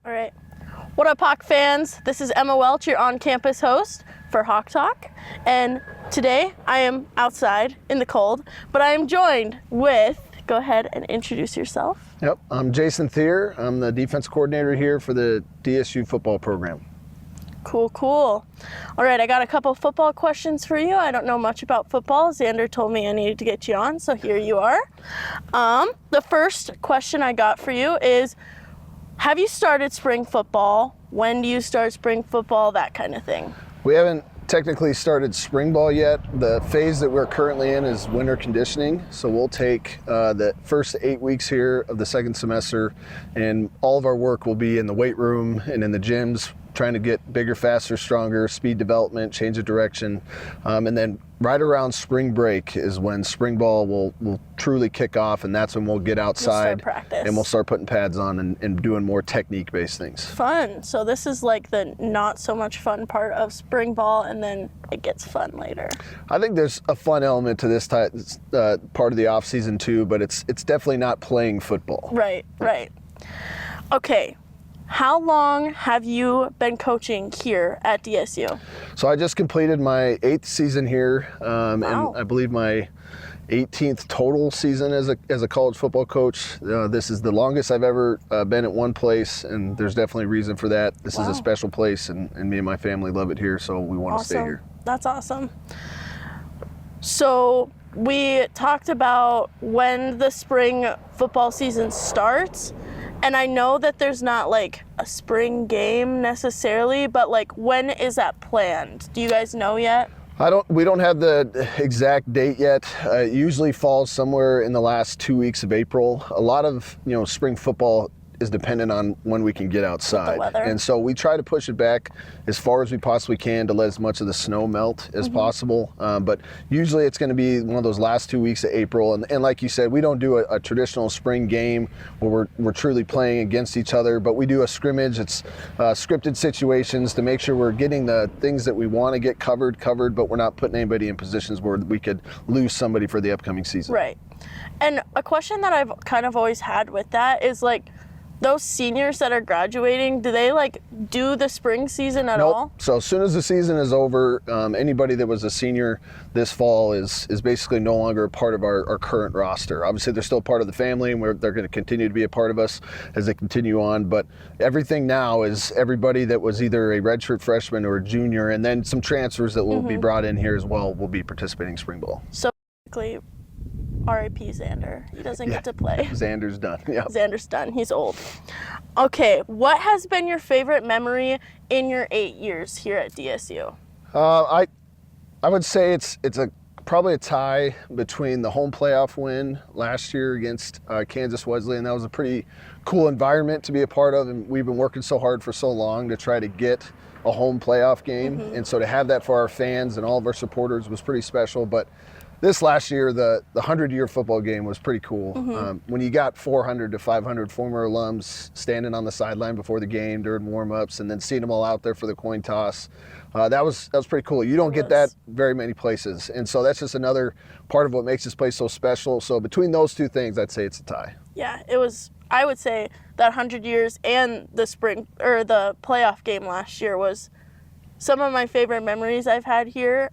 All right. What up, Hawk fans? This is Emma Welch, your on-campus host for HawkTalk. And today I am outside in the cold, but I am joined with, go ahead and introduce yourself. Yep, I'm Jason Thier. I'm the defense coordinator here for the DSU football program. Cool. All right, I got a couple football questions for you. I don't know much about football. Xander told me I needed to get you on, so here you are. The first question I got for you is, have you started spring football? When do you start spring football? That kind of thing. We haven't technically started spring ball yet. The phase that we're currently in is winter conditioning. So we'll take the first 8 weeks here of the second semester, and all of our work will be in the weight room and in the gyms, trying to get bigger, faster, stronger, speed development, change of direction. And then right around spring break is when spring ball will truly kick off, and that's when we'll get outside and we'll start putting pads on and doing more technique-based things. Fun. So this is like the not so much fun part of spring ball, and then it gets fun later. I think there's a fun element to this part of the off season too, but it's definitely not playing football. Right. Okay. How long have you been coaching here at DSU? So I just completed my 8th season here, and I believe my 18th total season as a college football coach. This is the longest I've ever been at one place, and there's definitely a reason for that. This is a special place, and me and my family love it here, so we want to stay here. That's awesome. So we talked about when the spring football season starts. And I know that there's not like a spring game necessarily, but like when is that planned? Do you guys know yet? We don't have the exact date yet. It usually falls somewhere in the last 2 weeks of April. A lot of, spring football is dependent on when we can get outside. And so we try to push it back as far as we possibly can to let as much of the snow melt as possible. But usually it's going to be one of those last 2 weeks of April. And like you said, we don't do a traditional spring game where we're truly playing against each other, but we do a scrimmage. It's scripted situations to make sure we're getting the things that we want to get covered, but we're not putting anybody in positions where we could lose somebody for the upcoming season. Right. And a question that I've kind of always had with that is like, those seniors that are graduating, do they do the spring season at all? So as soon as the season is over, anybody that was a senior this fall is basically no longer a part of our current roster. Obviously, they're still part of the family, and they're going to continue to be a part of us as they continue on. But everything now is everybody that was either a redshirt freshman or a junior, and then some transfers that will be brought in here as well will be participating in spring ball. So basically, R.I.P. Xander. He doesn't get to play. Xander's done. Yeah. Xander's done. He's old. Okay, what has been your favorite memory in your 8 years here at DSU? I would say it's probably a tie between the home playoff win last year against Kansas Wesleyan. That was a pretty cool environment to be a part of, and we've been working so hard for so long to try to get a home playoff game, and so to have that for our fans and all of our supporters was pretty special. But this last year, the 100-year football game was pretty cool. When you got 400 to 500 former alums standing on the sideline before the game during warm-ups, and then seeing them all out there for the coin toss, that was pretty cool. You don't get that very many places, and so that's just another part of what makes this place so special. So between those two things, I'd say it's a tie. Yeah, it was. I would say that 100 years and the spring or the playoff game last year was some of my favorite memories I've had here.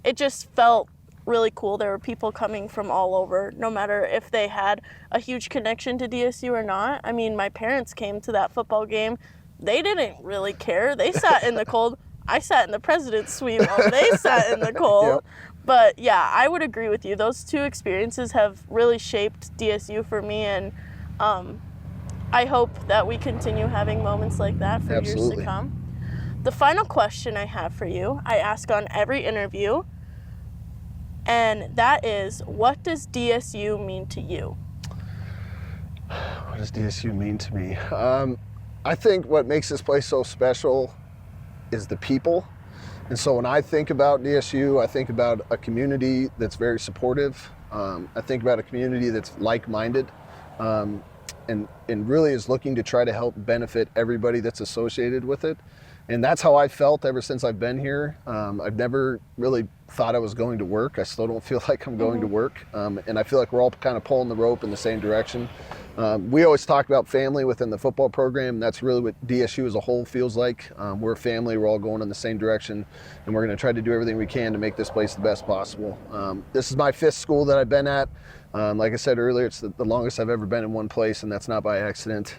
It just felt really cool. There were people coming from all over, no matter if they had a huge connection to DSU or not. I mean, my parents came to that football game. They didn't really care. They sat in the cold. I sat in the president's suite while they sat in the cold. Yep. But yeah, I would agree with you. Those two experiences have really shaped DSU for me, and I hope that we continue having moments like that for years to come. The final question I have for you, I ask on every interview, and that is, what does DSU mean to you? What does DSU mean to me? I think what makes this place so special is the people. And so when I think about DSU, I think about a community that's very supportive. I think about a community that's like-minded and really is looking to try to help benefit everybody that's associated with it. And that's how I felt ever since I've been here. I've never really thought I was going to work. I still don't feel like I'm going to work. And I feel like we're all kind of pulling the rope in the same direction. We always talk about family within the football program. That's really what DSU as a whole feels like. We're a family. We're all going in the same direction, and we're going to try to do everything we can to make this place the best possible. This is my 5th school that I've been at. Like I said earlier, it's the longest I've ever been in one place, and that's not by accident.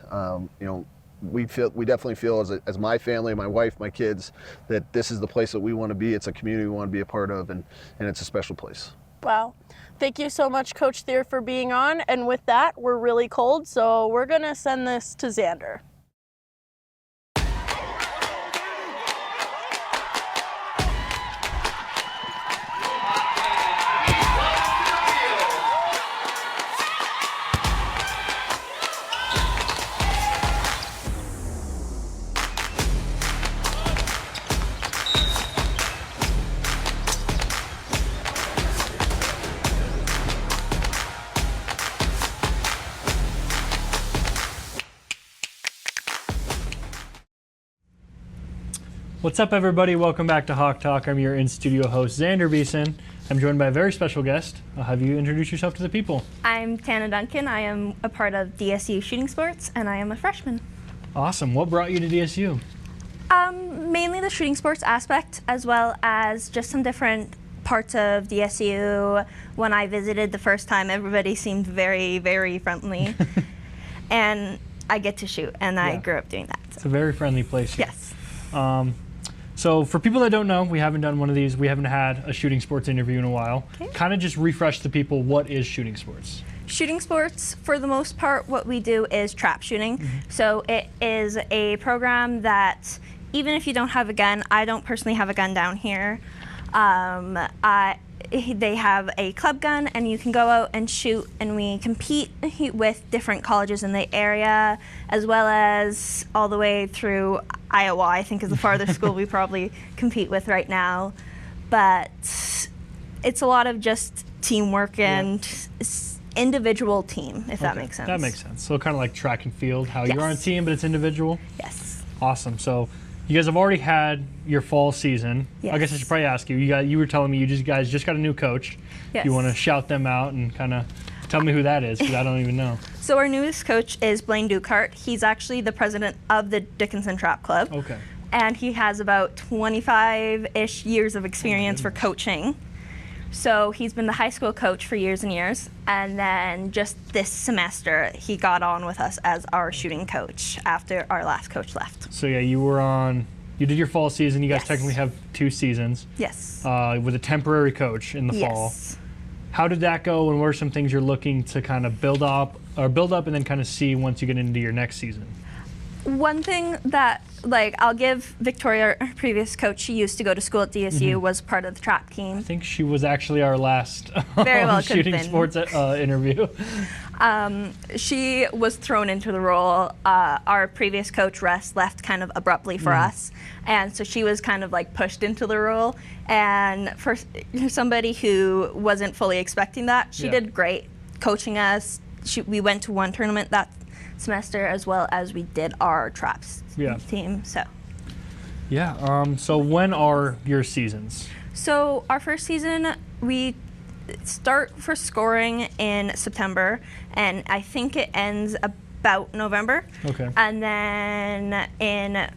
We definitely feel as my family, my wife, my kids, that this is the place that we want to be. It's a community we want to be a part of, and it's a special place. Wow. Thank you so much, Coach Thier, for being on. And with that, we're really cold, so we're going to send this to Xander. What's up, everybody? Welcome back to Hawk Talk. I'm your in-studio host, Xander Beeson. I'm joined by a very special guest. I'll have you introduce yourself to the people. I'm Tana Duncan. I am a part of DSU Shooting Sports, and I am a freshman. Awesome. What brought you to DSU? Mainly the shooting sports aspect, as well as just some different parts of DSU. When I visited the first time, everybody seemed very, very friendly. And I get to shoot, and I grew up doing that. So. It's a very friendly place. Yes. So for people that don't know, we haven't done one of these. We haven't had a shooting sports interview in a while. Okay. Kind of just refresh the people, what is shooting sports? Shooting sports, for the most part, what we do is trap shooting. Mm-hmm. So it is a program that, even if you don't have a gun, I don't personally have a gun down here. They have a club gun, and you can go out and shoot, and we compete with different colleges in the area, as well as all the way through Iowa, I think is the farthest school we probably compete with right now. But it's a lot of just teamwork and individual team, if that makes sense. That makes sense. So kind of like track and field, how you're on a team, but it's individual? Yes. Awesome. So you guys have already had your fall season. Yes. I guess I should probably ask you. You were telling me you guys just got a new coach. Yes. You want to shout them out and kind of tell me who that is, because I don't even know. So our newest coach is Blaine Ducart. He's actually the president of the Dickinson Trap Club. Okay. And he has about 25-ish years of experience for coaching. So he's been the high school coach for years and years. And then just this semester, he got on with us as our shooting coach after our last coach left. So yeah, you did your fall season. You guys technically have 2 seasons. Yes. With a temporary coach in the fall. Yes. How did that go, and what are some things you're looking to kind of build up and then kind of see once you get into your next season? One thing that, I'll give Victoria, our previous coach, she used to go to school at DSU, was part of the trap team. I think she was actually our last Very well shooting sports interview. She was thrown into the role. Our previous coach, Russ, left kind of abruptly for us. And so she was kind of pushed into the role. And for somebody who wasn't fully expecting that, she did great coaching us. We went to one tournament that semester, as well as we did our traps team. So so when are your seasons? So our first season, we start for scoring in September, and I think it ends about November. Okay. And then in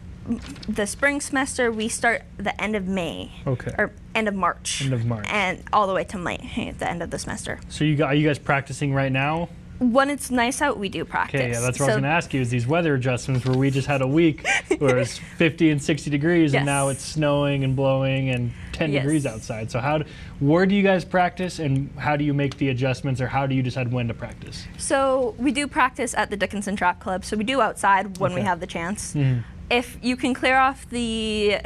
the spring semester, we start the end of May. Okay. Or end of March. End of March. And all the way to May at the end of the semester. So are you guys practicing right now? When it's nice out, we do practice. Okay, yeah, that's what I was going to ask you, is these weather adjustments where we just had a week where it's 50 and 60 degrees and now it's snowing and blowing and 10 degrees outside. So where do you guys practice, and how do you make the adjustments, or how do you decide when to practice? So we do practice at the Dickinson Trap Club, so we do outside when we have the chance. Mm-hmm. If you can clear off the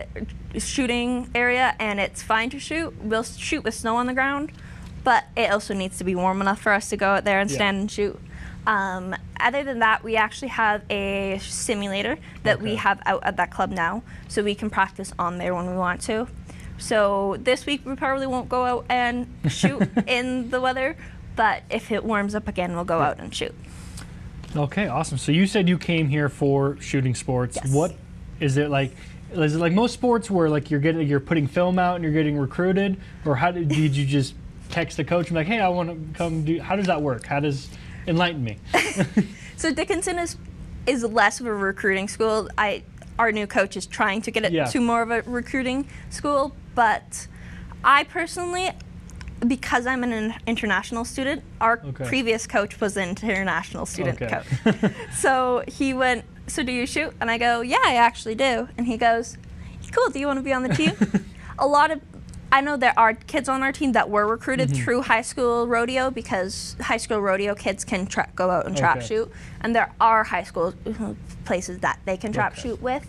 shooting area and it's fine to shoot, we'll shoot with snow on the ground. But it also needs to be warm enough for us to go out there and stand and shoot. Other than that, we actually have a simulator that we have out at that club now, so we can practice on there when we want to. So this week we probably won't go out and shoot in the weather, but if it warms up again, we'll go out and shoot. Okay, awesome. So you said you came here for shooting sports. Yes. What is it like? Is it like most sports where you're putting film out and you're getting recruited, or did you just text the coach and be like, hey, I want to come do? How does that work? Enlighten me. So Dickinson is less of a recruiting school. Our new coach is trying to get it to more of a recruiting school, but I personally, because I'm an international student, our previous coach was an international student coach. So he went, so do you shoot? And I go, yeah, I actually do. And he goes, cool, do you want to be on the team? I know there are kids on our team that were recruited through high school rodeo, because high school rodeo kids can go out and trap shoot, and there are high school places that they can trap shoot with.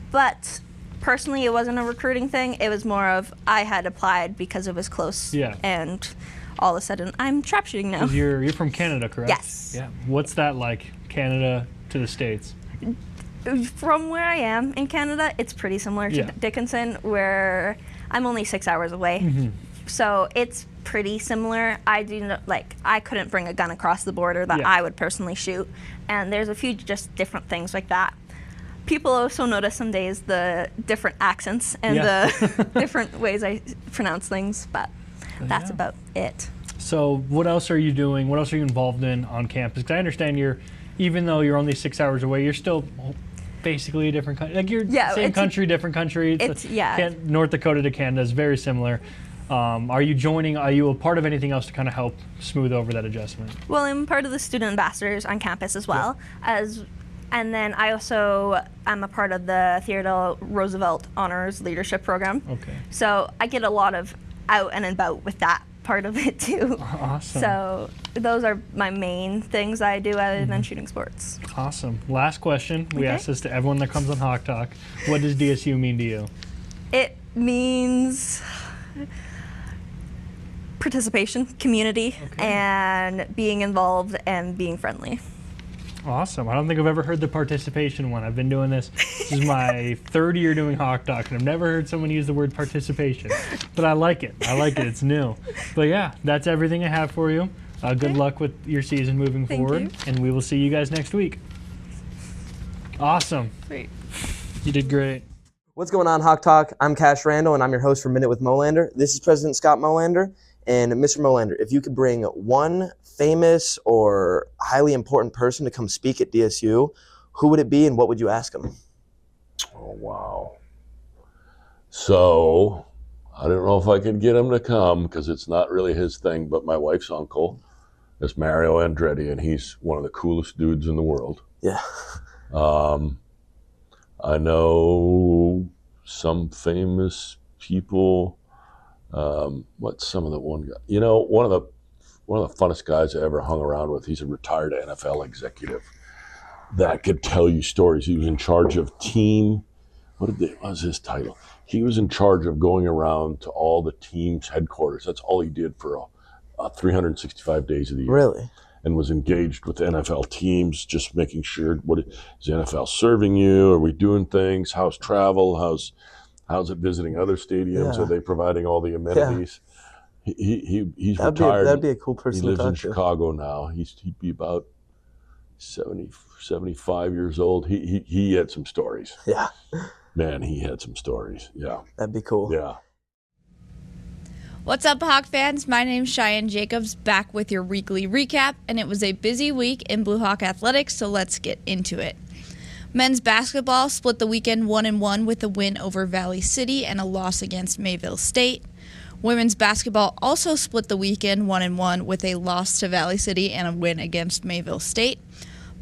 But personally, it wasn't a recruiting thing. It was more of I had applied because it was close, and all of a sudden I'm trap shooting now. You're from Canada, correct? Yes. Yeah. What's that like, Canada to the States? From where I am in Canada, it's pretty similar to Dickinson, where I'm only 6 hours away. So it's pretty similar. I couldn't bring a gun across the border that I would personally shoot. And there's a few just different things like that. People also notice some days the different accents and the different ways I pronounce things, but that's about it. So what else are you doing? What else are you involved in on campus? Because I understand even though you're only 6 hours away, you're still basically a different country. Like same country, different country. North Dakota to Canada is very similar. Are you a part of anything else to kind of help smooth over that adjustment? Well, I'm part of the student ambassadors on campus as well, and then I also am a part of the Theodore Roosevelt Honors Leadership Program. Okay. So I get a lot of out and about with that part of it too. Awesome. So those are my main things I do other than shooting sports. Awesome. Last question. We ask this to everyone that comes on HawkTalk. What does DSU mean to you? It means participation, community, and being involved and being friendly. Awesome. I don't think I've ever heard the participation one. I've been doing this. This is my third year doing HawkTalk, and I've never heard someone use the word participation. But I like it. It's new. But yeah, that's everything I have for you. Good luck with your season moving forward, and we will see you guys next week. Awesome. Sweet. You did great. What's going on, HawkTalk? I'm Cash Randle, and I'm your host for Minute with Molander. This is President Scott Molander. And Mr. Molander, if you could bring one famous or highly important person to come speak at DSU, who would it be and what would you ask him? Oh, wow. So, I don't know if I could get him to come because it's not really his thing, but my wife's uncle is Mario Andretti, and he's one of the coolest dudes in the world. Yeah. I know some famous people. What's some of the one guy? You know, one of the funnest guys I ever hung around with. He's a retired NFL executive that could tell you stories. He was in charge of team. What was his title? He was in charge of going around to all the teams' headquarters. That's all he did for 365 days of the year. Really? And was engaged with NFL teams, just making sure, what is the NFL serving you? Are we doing things? How's travel? How's it visiting other stadiums? Yeah. Are they providing all the amenities? Yeah. He's retired. That'd be a cool person to talk to. He lives in Chicago now. He'd be about 70, 75 years old. He had some stories. Yeah. Man, he had some stories. Yeah. That'd be cool. Yeah. What's up, Hawk fans? My name's Cheyenne Jacobs, back with your weekly recap, and it was a busy week in Blue Hawk athletics, so let's get into it. Men's basketball split the weekend 1-1 with a win over Valley City and a loss against Mayville State. Women's basketball also split the weekend 1-1 with a loss to Valley City and a win against Mayville State.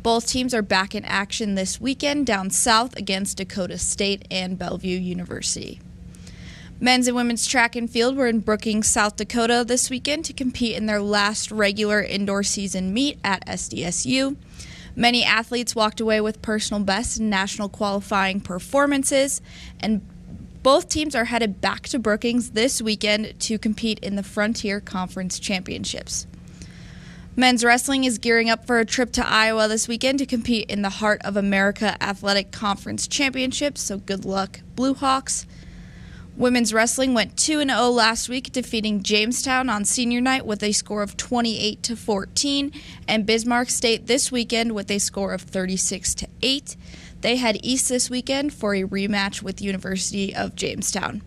Both teams are back in action this weekend down south against Dakota State and Bellevue University. Men's and women's track and field were in Brookings, South Dakota this weekend to compete in their last regular indoor season meet at SDSU. Many athletes walked away with personal bests and national qualifying performances, and both teams are headed back to Brookings this weekend to compete in the Frontier Conference Championships. Men's wrestling is gearing up for a trip to Iowa this weekend to compete in the Heart of America Athletic Conference Championships, so good luck, Blue Hawks. Women's wrestling went 2-0 last week, defeating Jamestown on senior night with a score of 28-14, and Bismarck State this weekend with a score of 36-8. They head east this weekend for a rematch with University of Jamestown.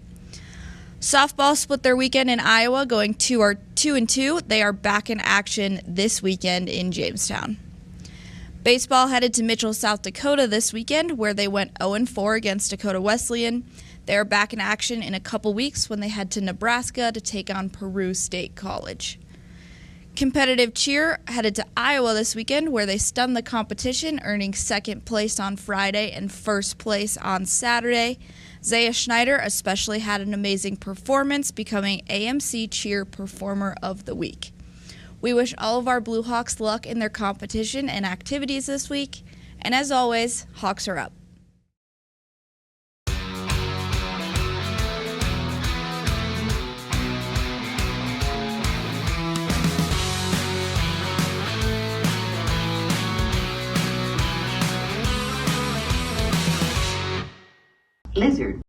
Softball split their weekend in Iowa, going 2-2. They are back in action this weekend in Jamestown. Baseball headed to Mitchell, South Dakota this weekend, where they went 0-4 against Dakota Wesleyan. They are back in action in a couple weeks when they head to Nebraska to take on Peru State College. Competitive cheer headed to Iowa this weekend, where they stunned the competition, earning second place on Friday and first place on Saturday. Zaya Schneider especially had an amazing performance, becoming AMC Cheer Performer of the Week. We wish all of our Blue Hawks luck in their competition and activities this week, and as always, Hawks are up. Lizard.